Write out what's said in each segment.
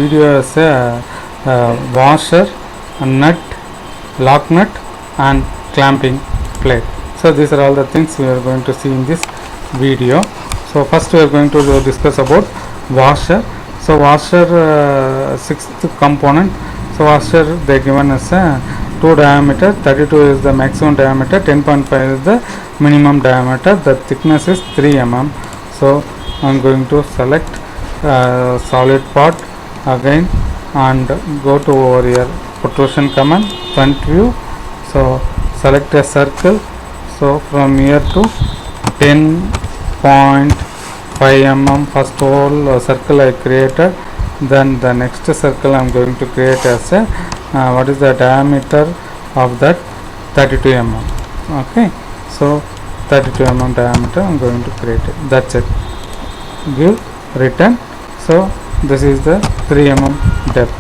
video as a washer, a nut, lock nut and clamping plate. So these are all the things we are going to see in this video. So first we are going to discuss about washer. So washer, sixth component. So washer they given as a 2 diameter, 32 is the maximum diameter, 10.5 is the minimum diameter, the thickness is 3 mm. So I am going to select solid part again and go to over here protrusion command, front view. So select a circle. So from here to 10.5 mm first whole circle I created. Then the next circle I am going to create as a what is the diameter of that 32 mm. Okay, so 32 mm diameter I am going to create it. That's it. Give return. So this is the 3 mm depth.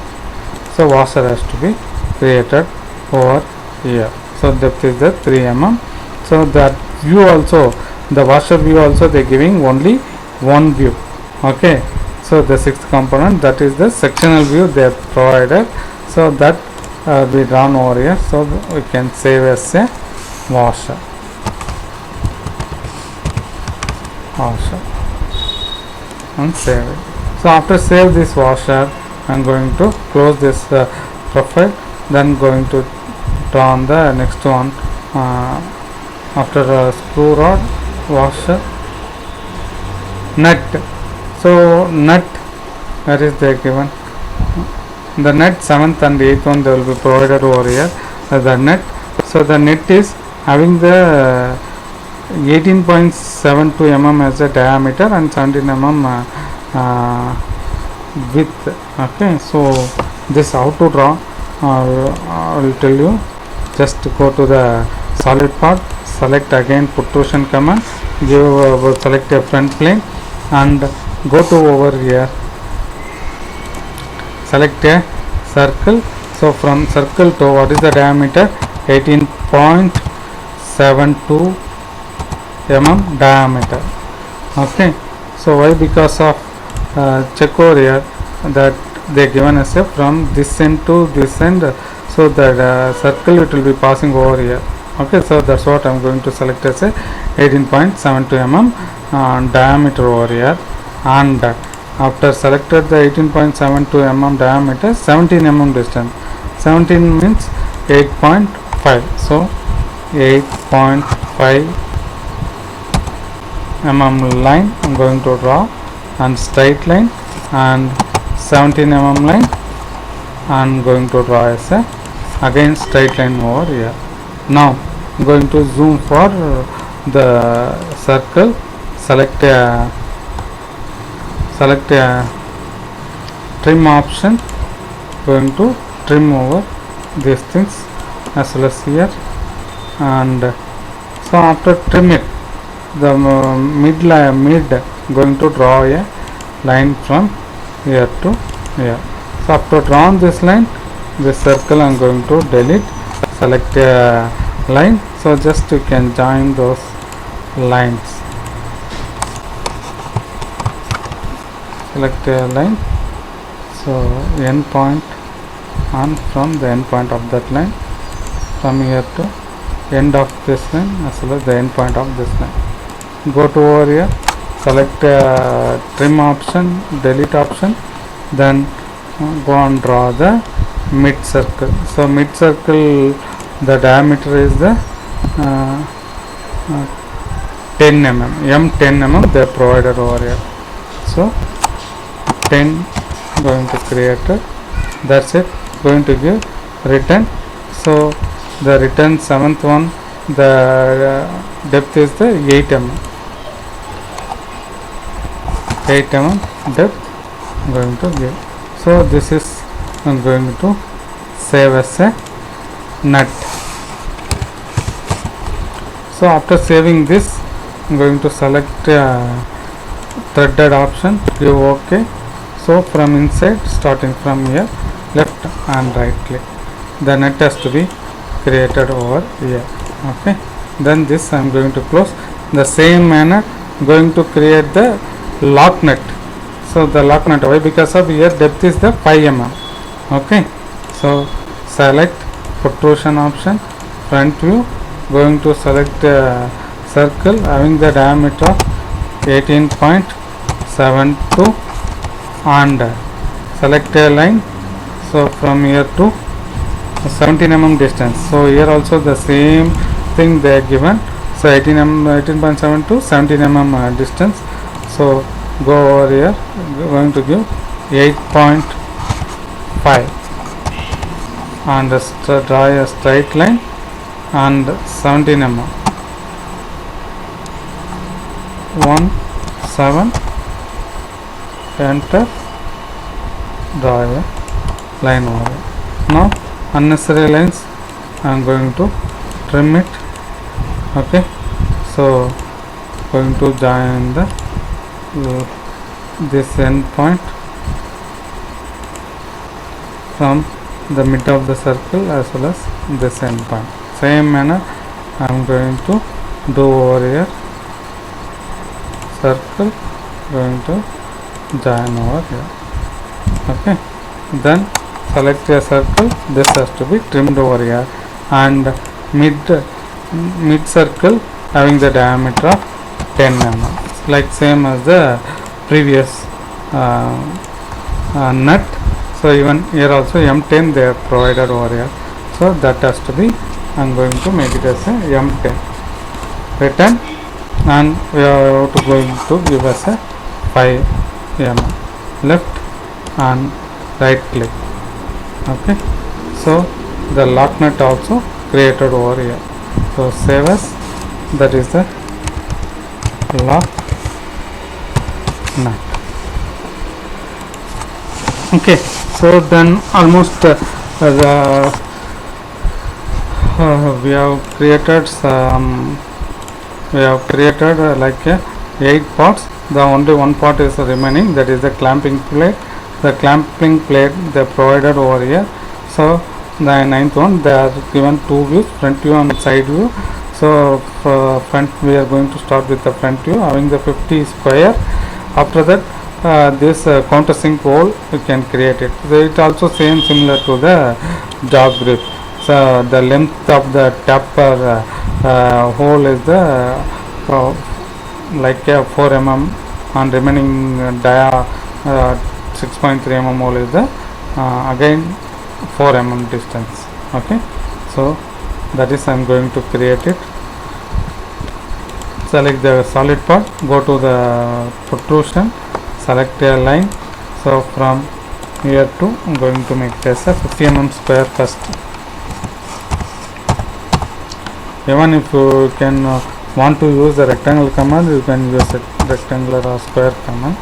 So washer has to be created over here. So depth is the 3 mm. So that view also, the washer view also they giving only one view. Okay, so the sixth component, that is the sectional view they have provided. So that be drawn over here. So we can save as a washer. And save it. So after save this washer, I am going to close this profile. Then going to draw on the next one. After screw rod, washer, nut. So nut, where is they given? The nut 7th and 8th one they will be provided over here. The nut. So the nut is having the 18.72 mm as a diameter and 17 mm width. Okay, so this how to draw, I will tell you. Just go to the solid part, select again protrusion command, give select a front plane and go to over here, select a circle. So from circle to what is the diameter? 18.72 mm diameter. Okay, so why? Because of check over here that they given us a from this end to this end, so that circle it will be passing over here. Okay, so that's what I'm going to select as a 18.72 mm diameter over here. And after selected the 18.72 mm diameter, 17 mm distance, 17 means 8.5. So 8.5 mm line I'm going to draw, and straight line, and 17 mm line I'm going to draw as a again straight line over here. Now I'm going to zoom for the circle, select a trim option, going to trim over these things as well as here. And so after trim it, the mid going to draw a line from here to here. So after drawn this line, this circle I am going to delete, select a line. So just you can join those lines, select a line. So end point, and from the end point of that line, from here to end of this line as well as the end point of this line. Go to over here, select trim option, delete option, then go and draw the mid circle. So mid circle, the diameter is the 10 mm, 10 mm they provided over here. So 10 going to create it. That's it. Going to give return. So the return 7th one, the depth is the 8 mm. 8 mm depth going to give. So this is I'm going to save as a nut. So after saving this, I'm going to select threaded option, give OK. So from inside, starting from here, left and right click, the nut has to be created over here. Okay, then this I am going to close. The same manner going to create the lock nut. So the lock nut, why? Because of here depth is the 5 mm. Okay, so select protrusion option, front view, going to select circle having the diameter of 18.72 and select a line. So from here to 17 mm distance. So here also the same thing they are given. So 18.7 to 17 mm distance. So go over here, going to give 8.5 and draw a straight line and 17 mm. 1 7, enter, draw a line over. Now unnecessary lines I am going to trim it. Okay, so going to join the this end point from the mid of the circle as well as this end point. Same manner I am going to do over here. Circle, going to join over here. Okay, then select a circle. This has to be trimmed over here, and mid circle having the diameter of 10 mm, like same as the previous nut. So even here also M10 they have provided over here, so that has to be, I am going to make it as a M10. Return, and we are going to give us a 5 mm. Left and right click. Okay, so the lock nut also created over here. So save as, that is the lock nut. Okay, so then almost we have created some, like 8 parts. The only one part is remaining, that is the clamping plate. The clamping plate they provided over here. So the 9th one, they are given 2 views, front view and side view. So for front, we are going to start with the front view having the 50 square. After that this countersink hole you can create it. So it also similar to the jaw grip. So the length of the tapper hole is the like a 4 mm, and remaining dia 6.3 mm hole is the again 4 mm distance. Okay, so that is I am going to create it. Select the solid part, go to the protrusion, select a line. So from here to I am going to make this a 50 mm square first. Even if you can want to use the rectangle command, you can use a rectangular or square command,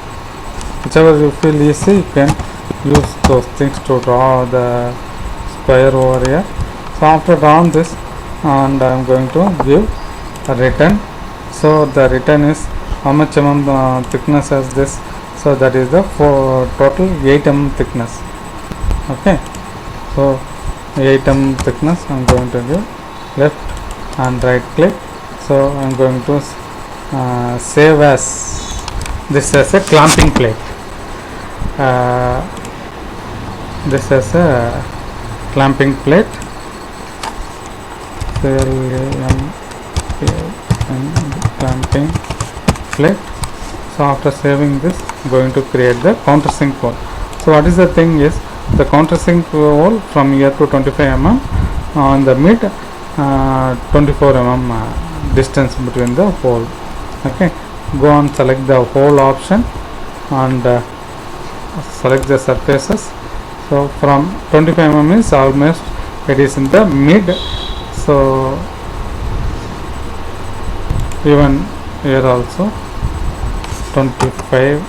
whichever you feel easy. You can use those things to draw the square over here. So after drawing this, and I am going to give a return. So the return is how much mm thickness as this. So that is the total 8 mm thickness. Okay, so 8 mm thickness I am going to give. Left and right click. So I am going to save as this as a clamping plate. This as a clamping plate. Clamping plate. So after saving this, going to create the countersink hole. So what is the thing is, the countersink hole from here to 25 mm on the mid 24 mm distance between the hole. Okay, go and select the hole option and select the surfaces. So from 25 mm is almost, it is in the mid. So even here also 25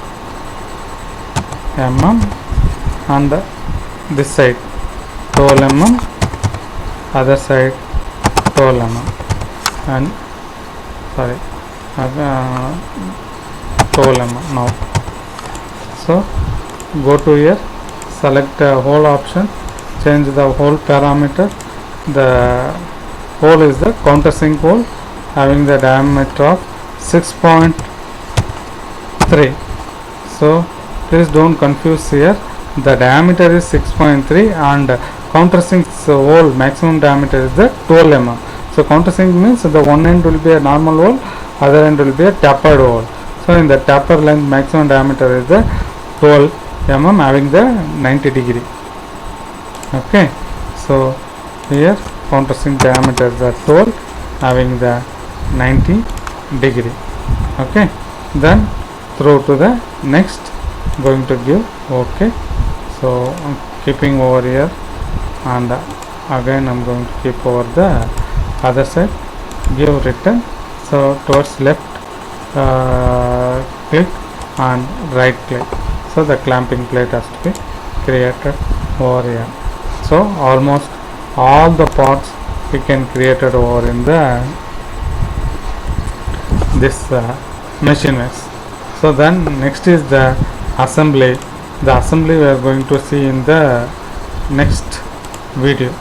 mm, and this side 12 mm, other side 12 mm, and sorry 12 mm now. So go to here, select the hole option, change the hole parameter. The hole is the countersink hole having the diameter of 6.3. So please don't confuse here. The diameter is 6.3 and countersink's hole maximum diameter is the 12 mm. So countersink means the one end will be a normal hole, other end will be a tapered hole. So in the taper length maximum diameter is the 12 mm having the 90 degree. Okay, so here countersink diameter is the 12 having the 90 degree. Okay, then through to the next, going to give. Okay, so I'm keeping over here, and again I'm going to keep over the other side, give return. So towards left click and right click, so the clamping plate has to be created over here. So almost all the parts we can create it over in the this machinist. So then next is the assembly. The assembly we are going to see in the next video.